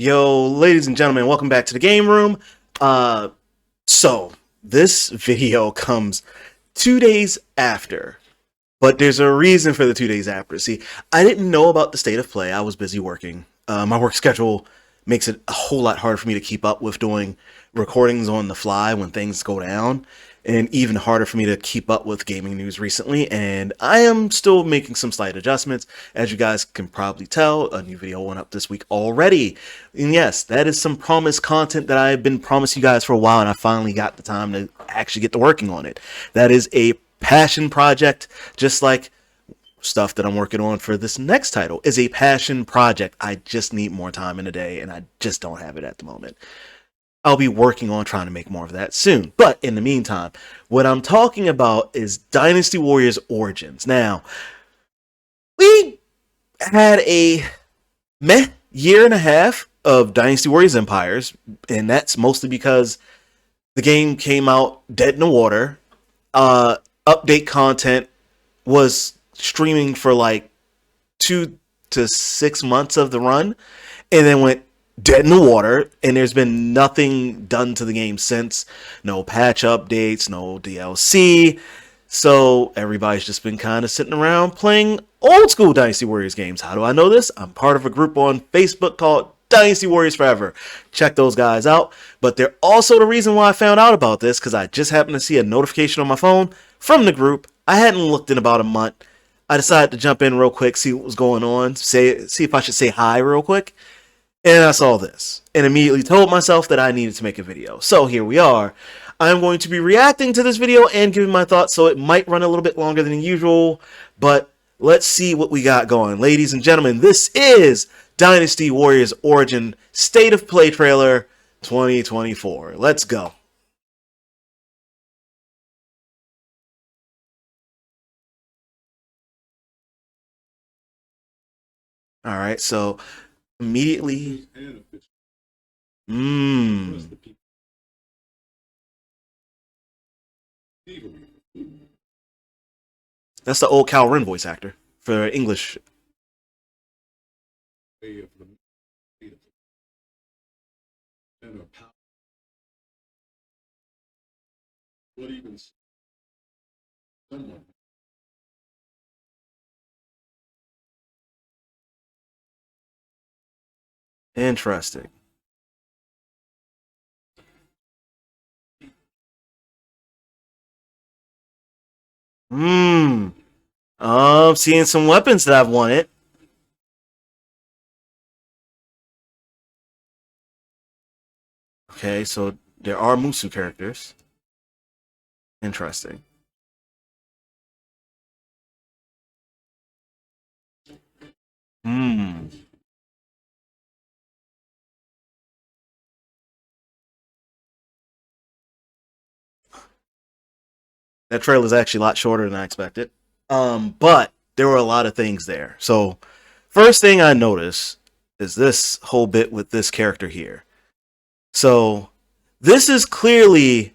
Yo, ladies and gentlemen, welcome back to the game room. So this video comes 2 days after, but there's a reason for the 2 days after. See, I didn't know about the state of play. I was busy working. My work schedule makes it a whole lot harder for me to keep up with doing recordings on the fly when things go down, and even harder for me to keep up with gaming news recently. And I am still making some slight adjustments. As you guys can probably tell, a new video went up this week already. And yes, that is some promised content that I've been promising you guys for a while, and I finally got the time to actually get to working on it. That is a passion project, just like stuff that I'm working on for this next title is a passion project. I just need more time in a day, and I just don't have it at the moment. I'll be working on trying to make more of that soon. But in the meantime, what I'm talking about is Dynasty Warriors Origins. Now, we had a meh year and a half of Dynasty Warriors Empires, and that's mostly because the game came out dead in the water. Update content was streaming for like 2 to 6 months of the run, and then went dead in the water, and there's been nothing done to the game since. No patch updates, no DLC. So everybody's just been kind of sitting around playing old school Dynasty Warriors games. How do I know this? I'm part of a group on Facebook called Dynasty Warriors Forever. Check those guys out. But they're also the reason why I found out about this, because I just happened to see a notification on my phone from the group. I hadn't looked in about a month. I decided to jump in real quick, see what was going on, see if I should say hi real quick. And I saw this and immediately told myself that I needed to make a video. So here we are. I'm going to be reacting to this video and giving my thoughts, so it might run a little bit longer than usual, but let's see what we got going. Ladies and gentlemen, this is Dynasty Warriors Origin State of Play Trailer 2024. Let's go. All right, so immediately... That's the old Cal Ren voice actor for English. Interesting. I'm seeing some weapons that I've wanted. Okay, so there are Musu characters. Interesting. Hmm. That trailer is actually a lot shorter than I expected. But there were a lot of things there. So, first thing I noticed is this whole bit with this character here. So, this is clearly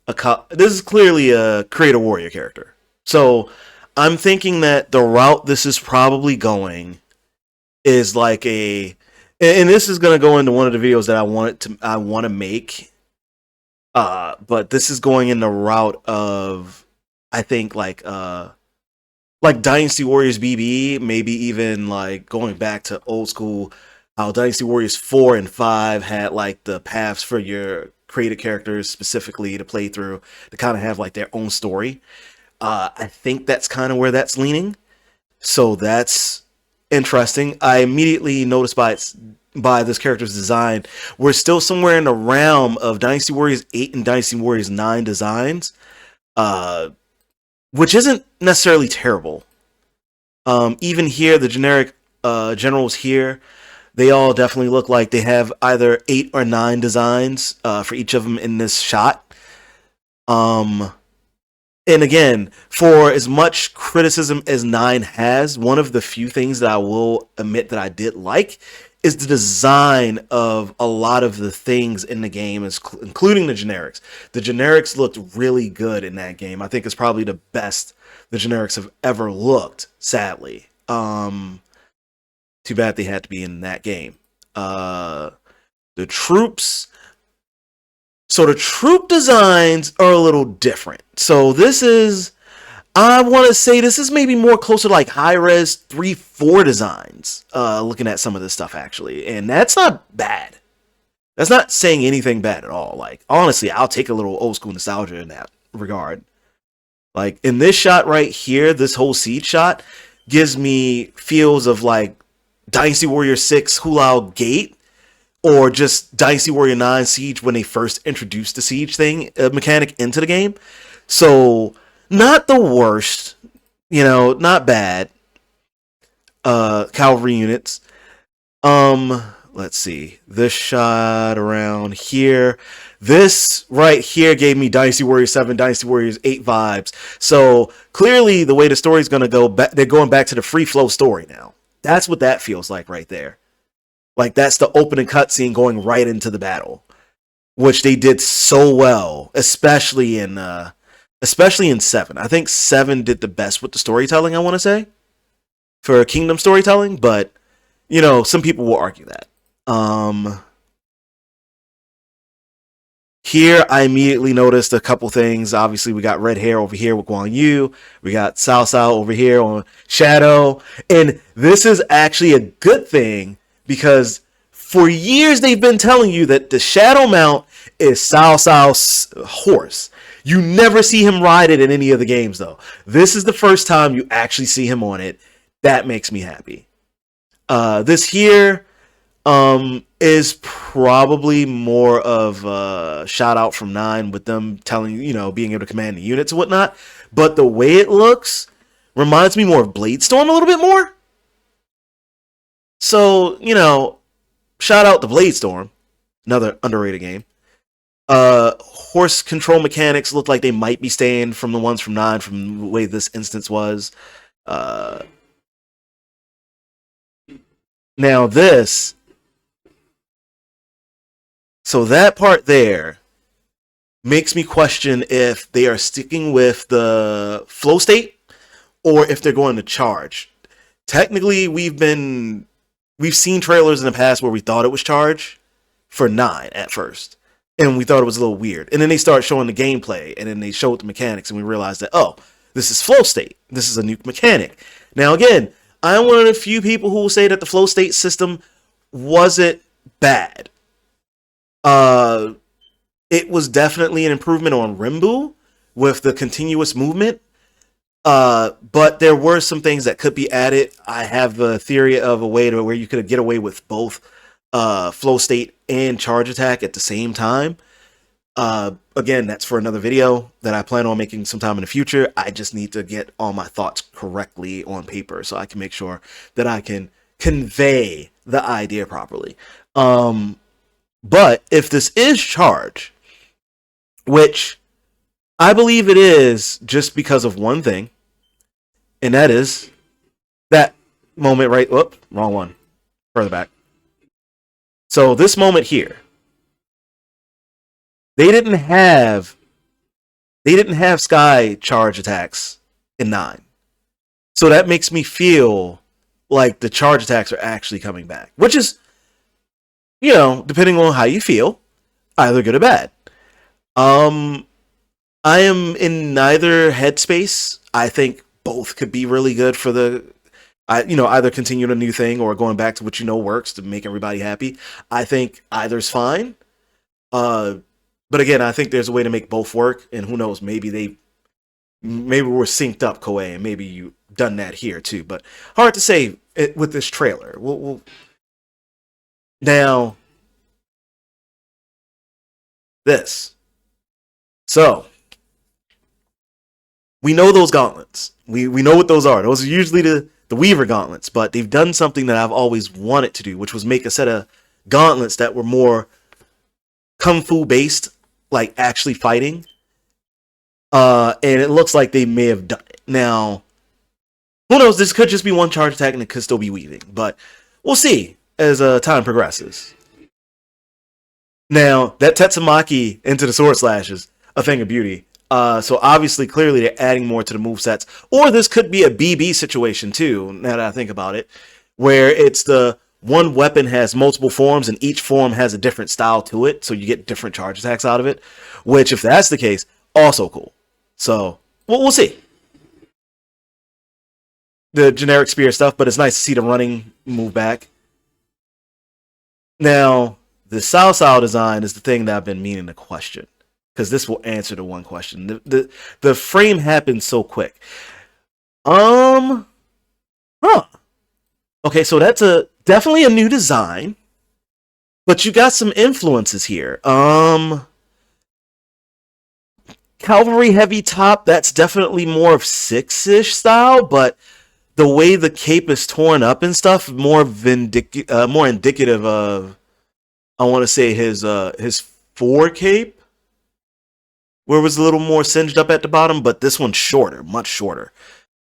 a creator warrior character. So, I'm thinking that the route this is probably going is like and this is gonna go into one of the videos that I want to make. But this is going in the route of, I think, like Dynasty Warriors BB, maybe even like going back to old school, how Dynasty Warriors 4 and 5 had like the paths for your created characters specifically to play through, to kind of have like their own story. I think that's kind of where that's leaning. So that's interesting. I immediately noticed by this character's design, we're still somewhere in the realm of Dynasty Warriors 8 and Dynasty Warriors 9 designs, which isn't necessarily terrible. Even here, the generic generals here, they all definitely look like they have either 8 or 9 designs for each of them in this shot. And again, for as much criticism as 9 has, one of the few things that I will admit that I did like is the design of a lot of the things in the game, including the generics. The generics looked really good in that game. I think it's probably the best the generics have ever looked, sadly. Too bad they had to be in that game. The troops. So the troop designs are a little different. So this is, I want to say this is maybe more closer to like high-res 3-4 designs, looking at some of this stuff actually. And that's not bad. That's not saying anything bad at all. Like, honestly, I'll take a little old school nostalgia in that regard. Like, in this shot right here, this whole siege shot gives me feels of like Dynasty Warrior 6 Hulao Gate, or just Dynasty Warrior 9 Siege when they first introduced the siege thing mechanic into the game. So, not the worst, you know, not bad. Cavalry units. Let's see. This shot around here. This right here gave me Dynasty Warrior 7, Dynasty Warriors 8 vibes. So, clearly the way the story's going to go, they're going back to the free flow story now. That's what that feels like right there. Like, that's the opening cutscene going right into the battle, which they did so well, especially in 7. I think 7 did the best with the storytelling, I want to say, for Kingdom storytelling, but, you know, some people will argue that. Here, I immediately noticed a couple things. Obviously, we got red hair over here with Guan Yu. We got Cao Cao over here on Shadow. And this is actually a good thing, because for years they've been telling you that the Shadow mount is Cao Cao's horse. You never see him ride it in any of the games, though. This is the first time you actually see him on it. That makes me happy. This here is probably more of a shout out from 9 with them telling you, you know, being able to command the units and whatnot. But the way it looks reminds me more of Bladestorm a little bit more. So, you know, shout out to Bladestorm, another underrated game. Horse control mechanics look like they might be staying from the ones from 9 from the way this instance was. Now this, so that part there makes me question if they are sticking with the flow state or if they're going to charge. Technically, we've seen trailers in the past where we thought it was charge for 9 at first, and we thought it was a little weird. And then they start showing the gameplay, and then they showed the mechanics, and we realized that, oh, this is flow state. This is a new mechanic. Now, again, I'm one of the few people who will say that the flow state system wasn't bad. It was definitely an improvement on Rimbu with the continuous movement. But there were some things that could be added. I have the theory of a way to where you could get away with both flow state and charge attack at the same time. Again, that's for another video that I plan on making sometime in the future. I just need to get all my thoughts correctly on paper so I can make sure that I can convey the idea properly. But if this is charge, which I believe it is just because of one thing, and that is that moment right, whoop, wrong one, further back. So this moment here, they didn't have sky charge attacks in 9. So that makes me feel like the charge attacks are actually coming back, which is, you know, depending on how you feel, either good or bad. I am in neither headspace. I think both could be really good for either continuing a new thing or going back to what you know works to make everybody happy. I think either's fine. But again, I think there's a way to make both work, and who knows, maybe we're synced up, Koei, and maybe you done that here too. But hard to say with this trailer. Now this. So we know those gauntlets. We know what those are. Those are usually the Weaver gauntlets, but they've done something that I've always wanted to do, which was make a set of gauntlets that were more kung fu based, like actually fighting. And it looks like they may have done it. Now, who knows? This could just be one charge attack and it could still be weaving, but we'll see as time progresses. Now, that Tetsumaki into the sword slash is a thing of beauty. So obviously, clearly, they're adding more to the movesets. Or this could be a BB situation, too, now that I think about it, where it's the one weapon has multiple forms and each form has a different style to it, so you get different charge attacks out of it, which if that's the case, also cool. So we'll see. The generic spear stuff, but it's nice to see the running move back. Now, the Sao design is the thing that I've been meaning to question, because this will answer the one question. The frame happened so quick. Huh. Okay, so that's definitely a new design, but you got some influences here. Cavalry heavy top, that's definitely more of 6-ish style, but the way the cape is torn up and stuff, more indicative of, I want to say his 4 cape, where it was a little more singed up at the bottom, but this one's shorter, much shorter.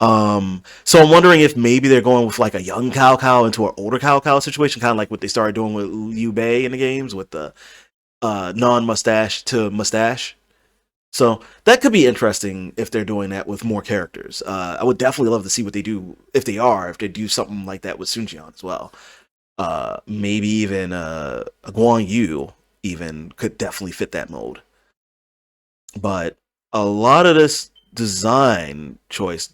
So I'm wondering if maybe they're going with like a young Cao Cao into an older Cao Cao situation, kind of like what they started doing with Liu Bei in the games with the non-mustache to mustache. So that could be interesting if they're doing that with more characters. I would definitely love to see what they do if they do something like that with Sun Jian as well. Maybe even Guan Yu even could definitely fit that mode. But a lot of this design choice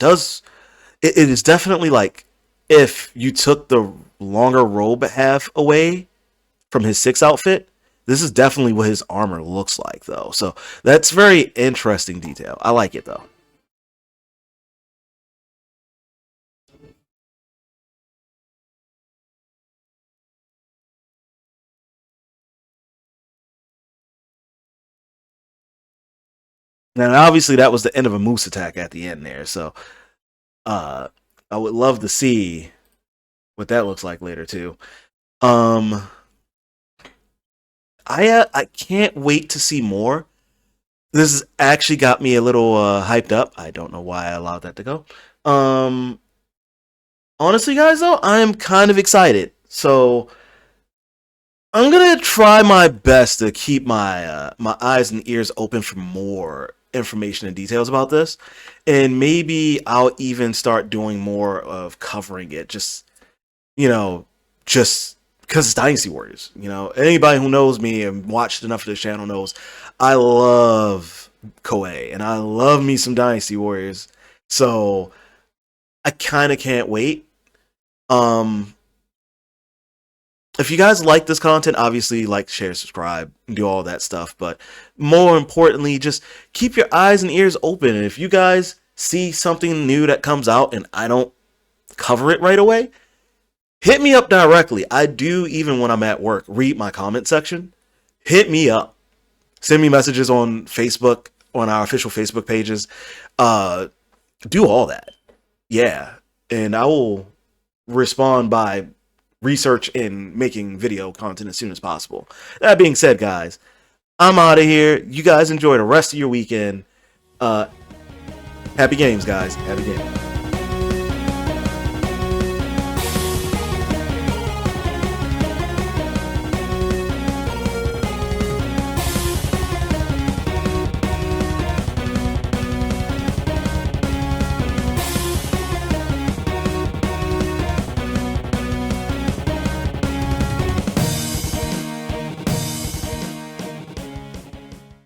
it is definitely like if you took the longer robe half away from his 6 outfit, this is definitely what his armor looks like though. So that's very interesting detail. I like it though. Now obviously that was the end of a moose attack at the end there, so I would love to see what that looks like later too. I can't wait to see more. This has actually got me a little hyped up. I don't know why I allowed that to go. Honestly, guys, though, I'm kind of excited. So I'm gonna try my best to keep my my eyes and ears open for more information and details about this, and maybe I'll even start doing more of covering it. Just just because it's Dynasty Warriors. Anybody who knows me and watched enough of this channel knows I love Koei and I love me some Dynasty Warriors. So I kind of can't wait. If you guys like this content, obviously like, share, subscribe, and do all that stuff. But more importantly, just keep your eyes and ears open. And if you guys see something new that comes out and I don't cover it right away, hit me up directly. I do, even when I'm at work, read my comment section. Hit me up. Send me messages on Facebook, on our official Facebook pages. Do all that. Yeah. And I will respond by research and making video content as soon as possible. That being said, guys, I'm out of here. You guys enjoy the rest of your weekend. Happy games, guys. Happy games.